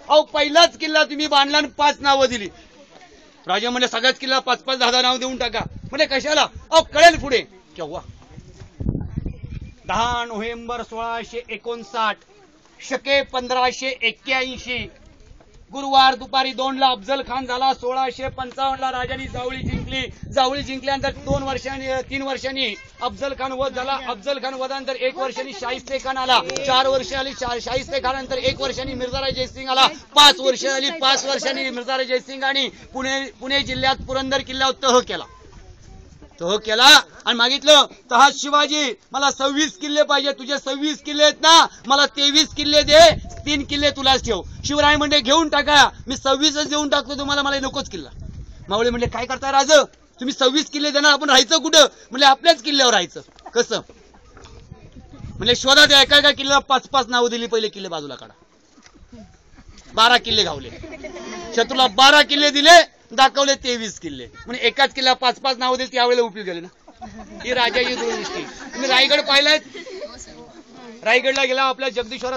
अहो पहिलाच किल्ला तुम्ही बांधला आणि 5 नावं दिली. राजा म्हणजे सगळ्याच किल्ला 5-5, 10-10 नाव देऊन टाका. म्हणजे कशाला? अहो कळेल पुढे. केव्हा? 10 नोव्हेंबर 1659 शके 1581 गुरुवार दुपारी 2ला अफजल खान झाला. 1655ला राजांनी जावळी जिंकली. जावळी जिंकल्यानंतर 3 वर्षांनी अफजल खान वध झाला. अफजल खान वधानंतर 1 वर्षांनी शाहिस्ते खान आला. 4 वर्ष आली शाहिस्ते खानानंतर 1 वर्षांनी मिर्झाराय जयसिंग आला. 5 वर्ष आली. 5 वर्षांनी मिर्झाराय जयसिंग आणि पुणे जिल्ह्यात पुरंदर किल्ल्यावर तह केला आणि मागितलं तहा शिवाजी मला 26 किल्ले पाहिजे. तुझे 26 किल्ले आहेत ना, मला 23 किल्ले दे. 3 किल्ले तुलाच ठेव. शिवराय म्हणजे घेऊन टाका, मी 26च देऊन टाकतो तुम्हाला, मला नकोच किल्ला. मावळे म्हणजे काय करताय राज, तुम्ही 26 किल्ले देणार, आपण राहायचं कुठं? म्हणजे आपल्याच किल्ल्यावर राहायचं. कसं? म्हणजे शोधा द्या. एका किल्ल्याला 5-5 नावं दिली. पहिले किल्ले बाजूला काढा. 12 किल्ले गावले. शत्रूला 12 किल्ले दिले, दाखवले 23 किल्ले. म्हणजे एकाच किल्ला 5-5 नावं दिली. त्यावेळेला उपयोग गेले ना. ही राजाची दूरदृष्टी. तुम्ही रायगड पाहिलाय? रायगडला गेला आपल्या जगदीश्वर